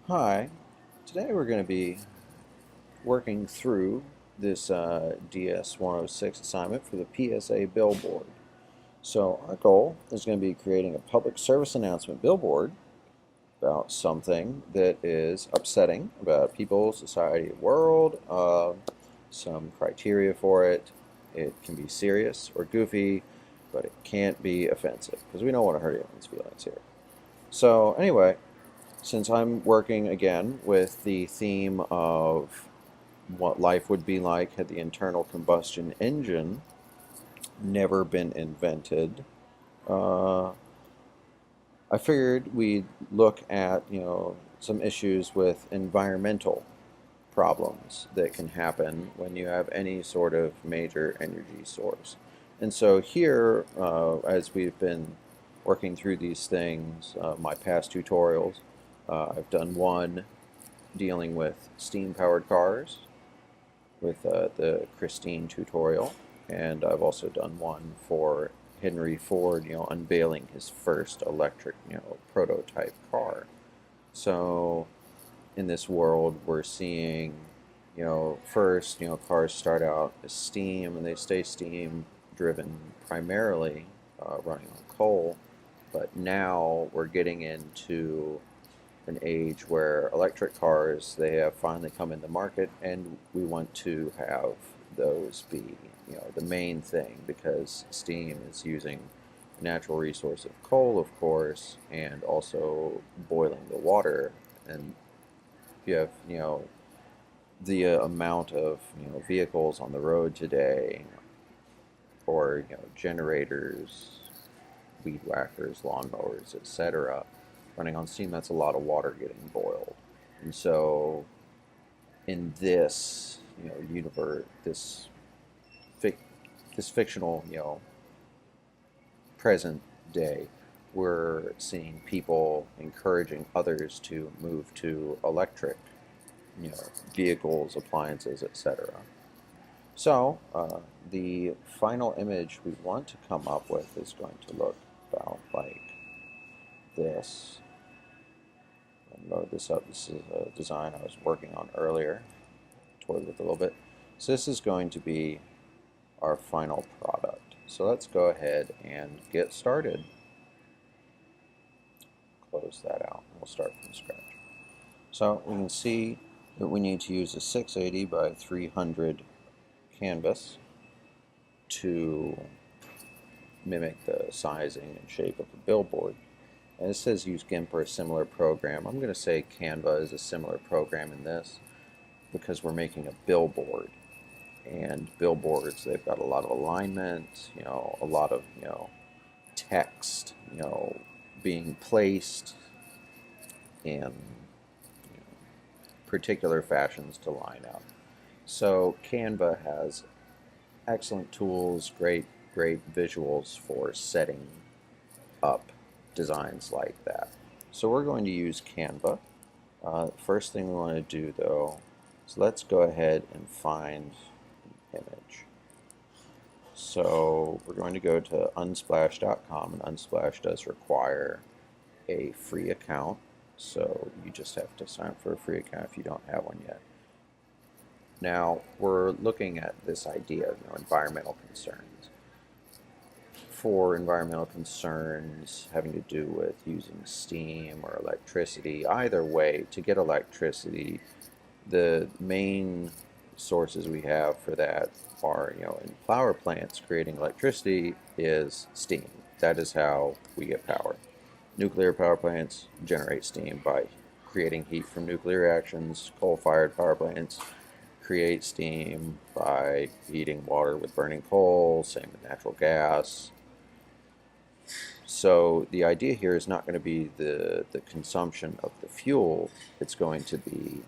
Hi, today we're going to be working through this DS-106 assignment for the PSA Billboard. So our goal is going to be creating a public service announcement billboard about something that is upsetting about people, society, world, some criteria for it. It can be serious or goofy, but it can't be offensive because we don't want to hurt anyone's feelings here. So anyway, since I'm working again with the theme of what life would be like had the internal combustion engine never been invented, uh, I figured we'd look at, some issues with environmental problems that can happen when you have any sort of major energy source. And so here, as we've been working through these things, my past tutorials, I've done one dealing with steam-powered cars with the Christine tutorial, and I've also done one for Henry Ford, unveiling his first electric, prototype car. So in this world, we're seeing, first, cars start out as steam and they stay steam driven primarily, running on coal. But now we're getting into an age where electric cars, they have finally come in the market, and we want to have those be, the main thing, because steam is using a natural resource of coal, of course, and also boiling the water. And you have, the amount of, vehicles on the road today, or, generators, weed whackers, lawnmowers, etc., running on steam. That's a lot of water getting boiled. And so in this, universe, this fictional, present day, we're seeing people encouraging others to move to electric, vehicles, appliances, etc. So the final image we want to come up with is going to look about like this. I'll load this up. This is a design I was working on earlier. Toyed with a little bit. So this is going to be our final product. So let's go ahead and get started. Close that out. We'll start from scratch. So we can see that we need to use a 680 by 300 canvas to mimic the sizing and shape of a billboard. And it says use GIMP or a similar program. I'm going to say Canva is a similar program in this because we're making a billboard. And billboards, they've got a lot of alignment, a lot of, text, being placed in particular fashions to line up. So Canva has excellent tools, great visuals for setting up designs like that. So we're going to use Canva. First thing we want to do though is let's go ahead and find an image. So we're going to go to unsplash.com, and Unsplash does require a free account, so you just have to sign up for a free account if you don't have one yet. Now we're looking at this idea of environmental concerns. For environmental concerns having to do with using steam or electricity, either way, to get electricity, the main sources we have for that are, in power plants creating electricity is steam. That is how we get power. Nuclear power plants generate steam by creating heat from nuclear reactions. Coal-fired power plants create steam by heating water with burning coal, same with natural gas. So the idea here is not going to be the consumption of the fuel, it's going to be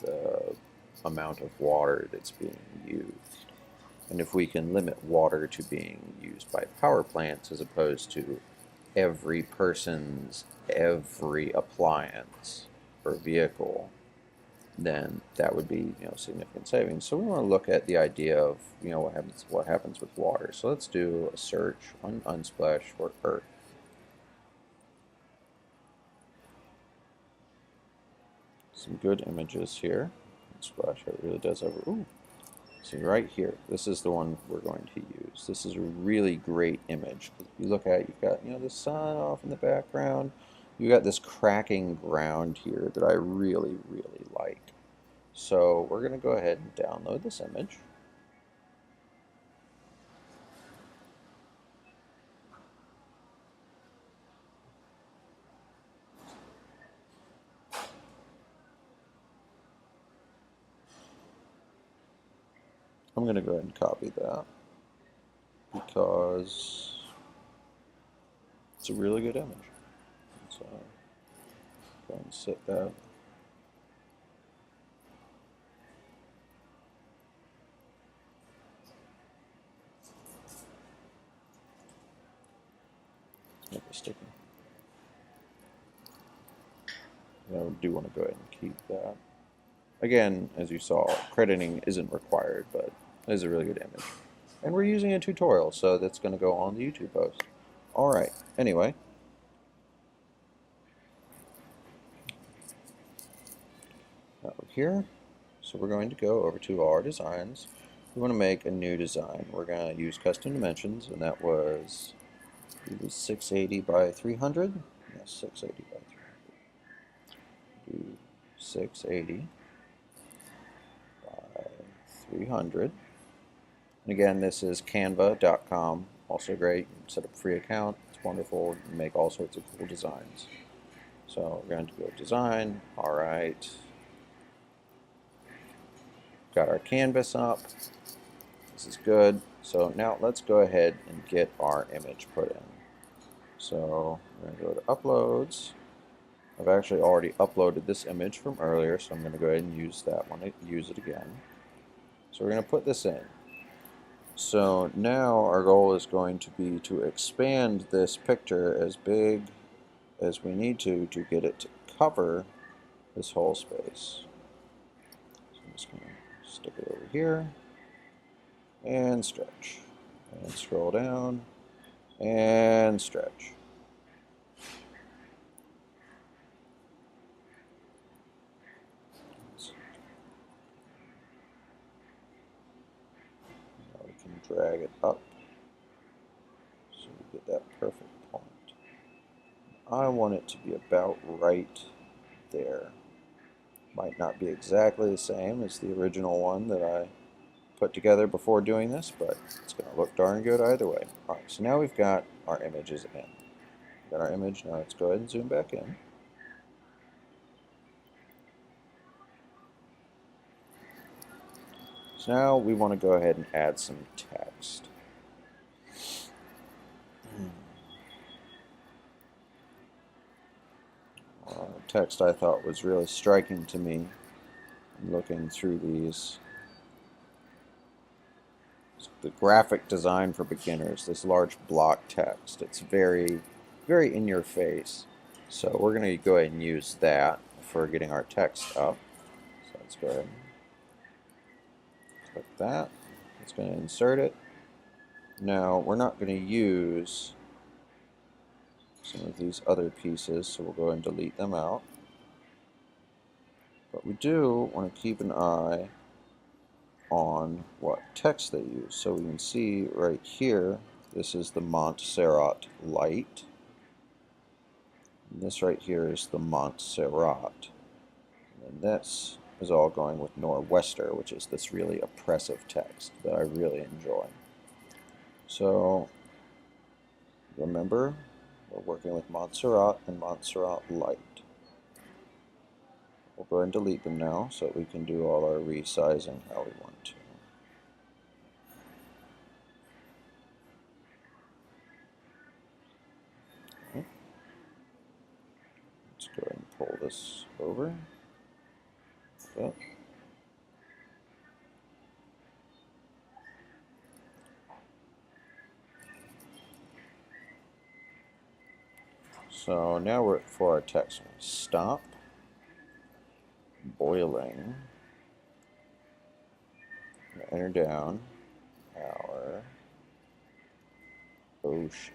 the amount of water that's being used. And if we can limit water to being used by power plants as opposed to every person's every appliance or vehicle, then that would be significant savings. So we want to look at the idea of what happens with water. So let's do a search on Unsplash for Earth. some good images here. Splash it really does have. Ooh. See right here, this is the one we're going to use. This is a really great image. If you look at it, you've got the sun off in the background. You got this cracking ground here that I really, really like. So we're going to go ahead and download this image. I'm going to go ahead and copy that because it's a really good image. So go ahead and set that. Make it sticky. I do want to go ahead and keep that. Again, as you saw, crediting isn't required, but it is a really good image. And we're using a tutorial, so that's going to go on the YouTube post. Alright, anyway. Now we're here. So we're going to go over to our designs. We want to make a new design. We're going to use custom dimensions, and that was 680 by 300. Yes, 680 by 300. Do 680 by 300. And again, this is canva.com, also great. You can set up a free account, it's wonderful, you can make all sorts of cool designs. So we're going to go design, alright. Got our canvas up, this is good. So now let's go ahead and get our image put in. So we're going to go to uploads. I've actually already uploaded this image from earlier, so I'm going to go ahead and use that one, use it again. So we're going to put this in. So now our goal is going to be to expand this picture as big as we need to get it to cover this whole space. So I'm just going to stick it over here and stretch and scroll down and stretch. Now we can drag it up so we get that perfect point. I want it to be about right there. Might not be exactly the same as the original one that I put together before doing this, but it's going to look darn good either way. Alright, so now we've got our images in. We've got our image, now let's go ahead and zoom back in. So now we want to go ahead and add some text. Text I thought was really striking to me looking through these. The graphic design for beginners, this large block text. It's very, very in your face. So we're going to go ahead and use that for getting our text up. So let's go ahead and click that. It's going to insert it. Now we're not going to use some of these other pieces, so we'll go ahead and delete them out. But we do want to keep an eye on what text they use. So we can see right here, this is the Montserrat light. And this right here is the Montserrat. And this is all going with Nor'Wester, which is this really oppressive text that I really enjoy. So remember, we're working with Montserrat and Montserrat light. We'll go ahead and delete them now so that we can do all our resizing how we want to. Okay. Let's go ahead and pull this over. Okay. So now we're for our text. Stop boiling. Enter down our oceans.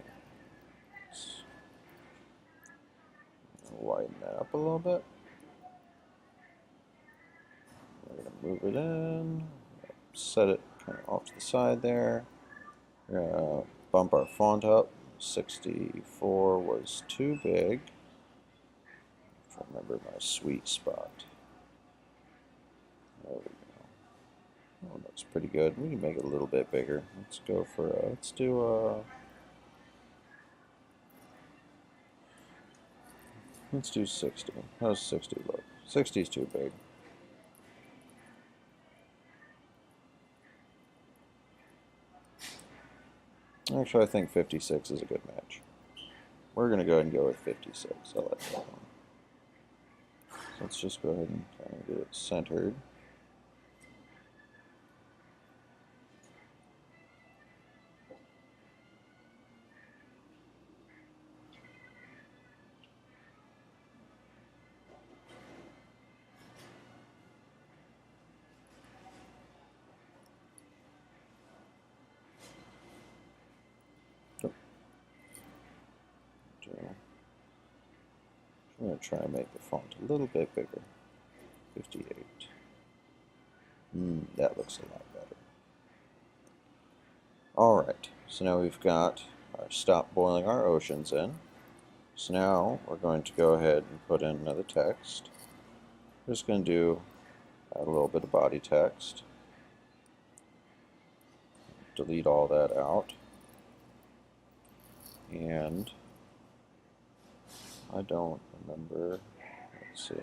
Widen that up a little bit. move it in, set it kind of off to the side there. We're going to bump our font up. 64 was too big. If I remember my sweet spot. There we go. Oh, that's pretty good. We can make it a little bit bigger. Let's go for, let's do 60. How does 60 look? 60 is too big. Actually, I think 56 is a good match. We're going to go ahead and go with 56. I like that one. So let's just go ahead and kind of get it centered. I'm going to try and make the font a little bit bigger. 58. That looks a lot better. Alright, so now we've got our stop boiling our oceans in. So now we're going to go ahead and put in another text. We're just going to add a little bit of body text. Delete all that out. And I don't remember, let's see.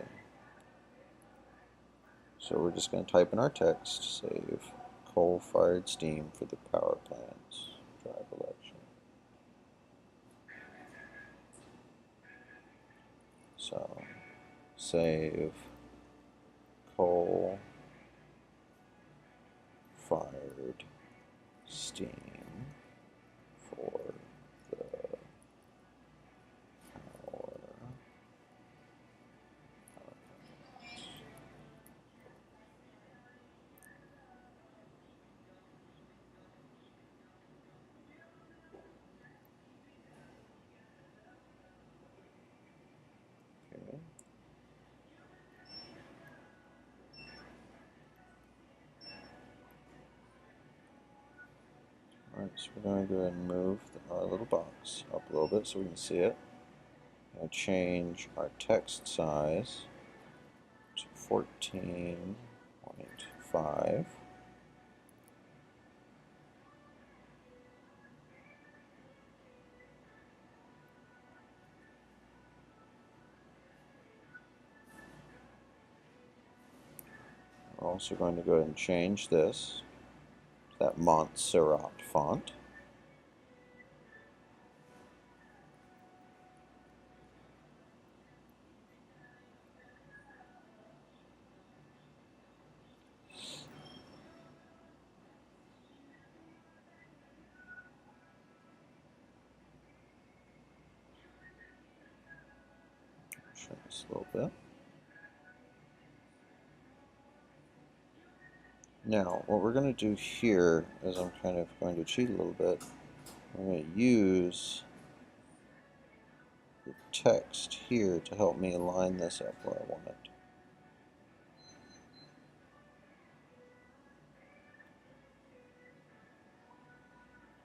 So we're just going to type in our text, save coal-fired steam for the power plants, drive election. So save coal-fired steam for the power. Okay. Alright, so we're going to go ahead and move our little box up a little bit so we can see it. I'm going to change our text size to 14.5. We're also going to go ahead and change this to that Montserrat font. Show this a little bit. Now, what we're going to do here is I'm kind of going to cheat a little bit. I'm going to use the text here to help me line this up where I want it.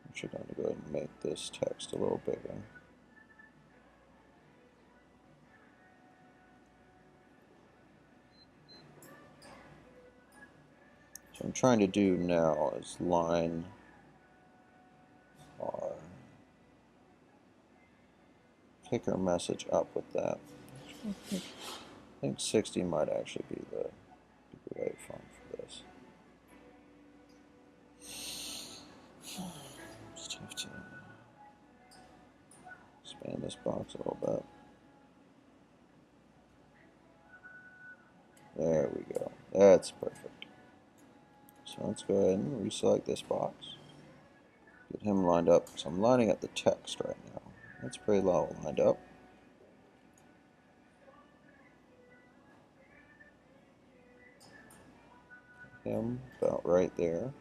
I'm actually going to go ahead and make this text a little bigger. So what I'm trying to do now is line our kicker message up with that. I think 60 might actually be the right font for this. Just have to expand this box a little bit. There we go. That's perfect. So let's go ahead and reselect this box. Get him lined up. So I'm lining up the text right now. That's pretty well lined up. Him about right there.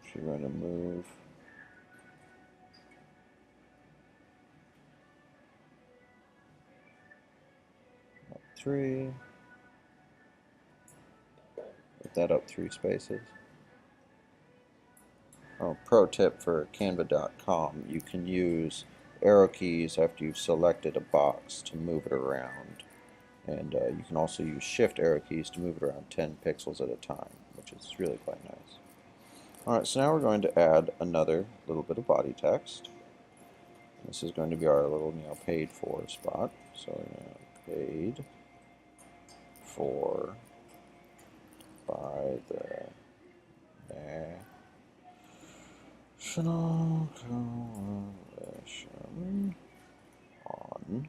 Actually going to move up 3. Put that up 3 spaces. Oh, pro tip for canva.com, you can use arrow keys after you've selected a box to move it around. And you can also use shift arrow keys to move it around 10 pixels at a time, which is really quite nice. Alright, so now we're going to add another little bit of body text. This is going to be our little, paid for spot. So paid for by the National Coalition on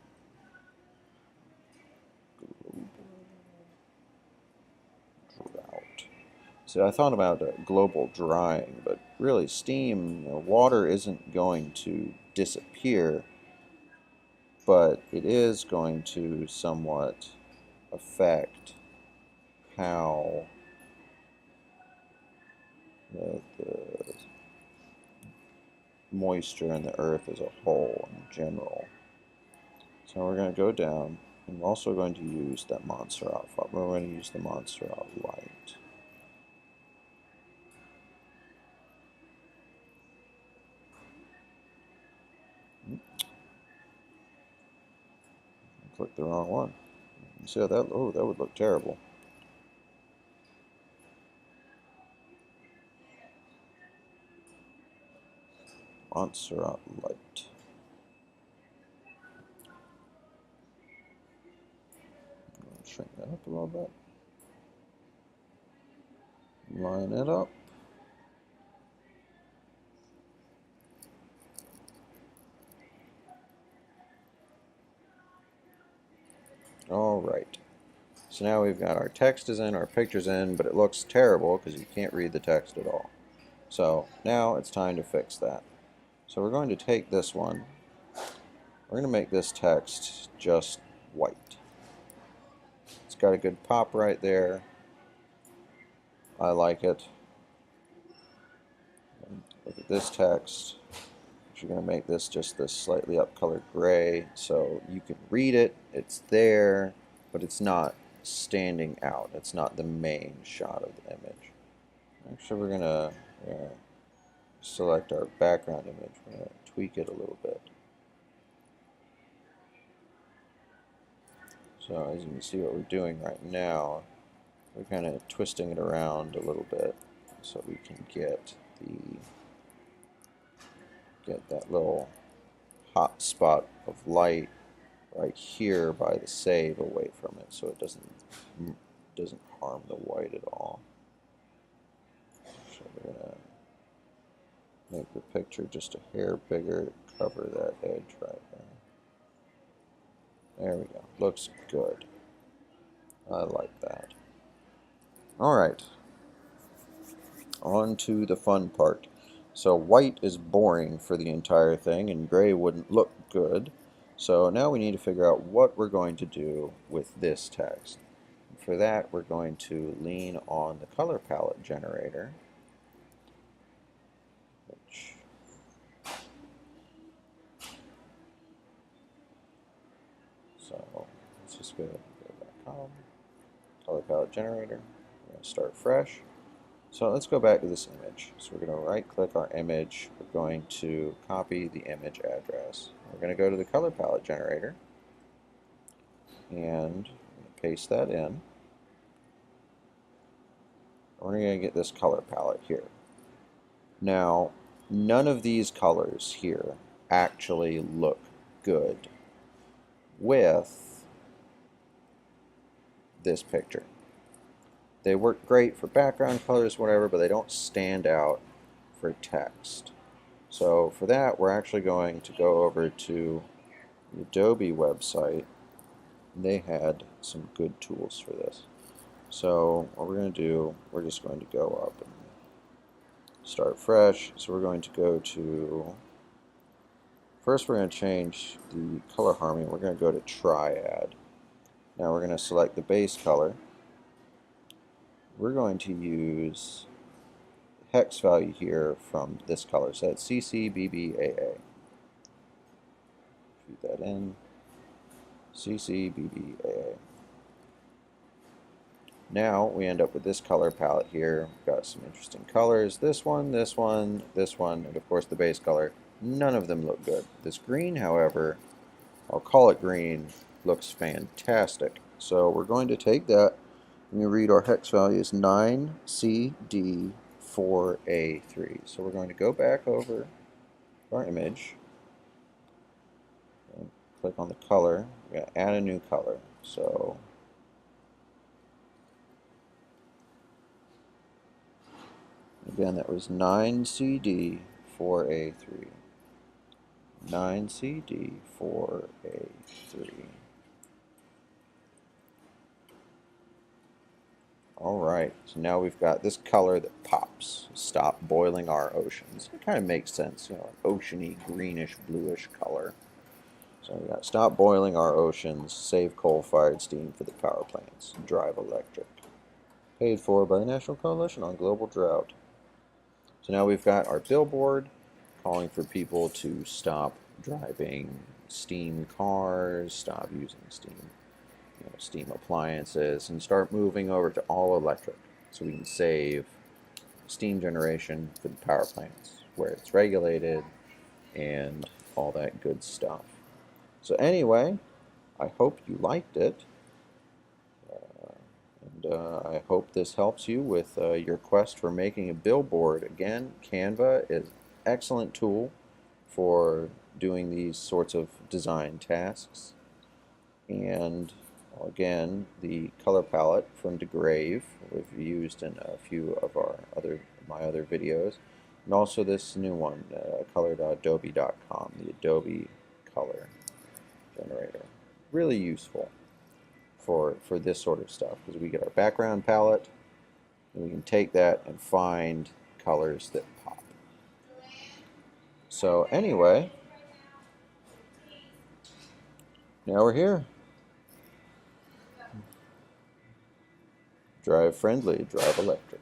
Global Drought. So I thought about global drying, but really steam, water isn't going to disappear, but it is going to somewhat affect how the moisture in the earth as a whole in general. So we're going to go down, and we're also going to use that Montserrat font. We're going to use the Montserrat light. Click the wrong one. You see how that? Oh, that would look terrible. Montserrat light. I'm going to shrink that up a little bit. Line it up. Alright. So now we've got our text is in, our picture's in, but it looks terrible because you can't read the text at all. So now it's time to fix that. So we're going to take this one. We're going to make this text just white. It's got a good pop right there. I like it. And look at this text. You're going to make this just this slightly up-colored gray so you can read it. It's there, but it's not standing out. It's not the main shot of the image. Actually, we're going to select our background image. We're going to tweak it a little bit. So as you can see what we're doing right now, we're kind of twisting it around a little bit so we can get that little hot spot of light right here by the save away from it, so it doesn't harm the white at all. So we're gonna make the picture just a hair bigger, cover that edge right there. There we go. Looks good. I like that. Alright. On to the fun part. So white is boring for the entire thing, and gray wouldn't look good. So now we need to figure out what we're going to do with this text. For that, we're going to lean on the color palette generator, so let's just go back home, color palette generator. We're going to start fresh. So let's go back to this image. So we're going to right click our image. We're going to copy the image address. We're going to go to the color palette generator and paste that in. We're going to get this color palette here. Now, none of these colors here actually look good with this picture. They work great for background colors, whatever, but they don't stand out for text. So for that, we're actually going to go over to the Adobe website. They had some good tools for this. So what we're going to do, we're just going to go up and start fresh. So we're going to go to, first we're going to change the color harmony. We're going to go to Triad. Now we're going to select the base color. We're going to use hex value here from this color. So that's CCBBAA. Feed that in. CCBBAA. Now we end up with this color palette here. We've got some interesting colors. This one, this one, this one, and of course the base color. None of them look good. This green, however, I'll call it green, looks fantastic. So we're going to take that, and you read our hex value is 9CD4A3. So we're going to go back over our image, and click on the color. We're going to add a new color. So again, that was 9CD4A3. 9CD4A3. Alright, so now we've got this color that pops. Stop boiling our oceans. It kind of makes sense, you know, an oceany, greenish, bluish color. So we got stop boiling our oceans, save coal-fired steam for the power plants, drive electric. Paid for by the National Coalition on Global Drought. So now we've got our billboard calling for people to stop driving steam cars, stop using steam appliances, and start moving over to all electric, so we can save steam generation for the power plants where it's regulated and all that good stuff. So anyway, I hope you liked it, and I hope this helps you with your quest for making a billboard. Again, Canva is an excellent tool for doing these sorts of design tasks. And again, the color palette from Degrave we've used in a few of my other videos, and also this new one, color.adobe.com, the Adobe color generator. Really useful for this sort of stuff, because we get our background palette and we can take that and find colors that pop. So anyway, now we're here. Drive friendly, drive electric.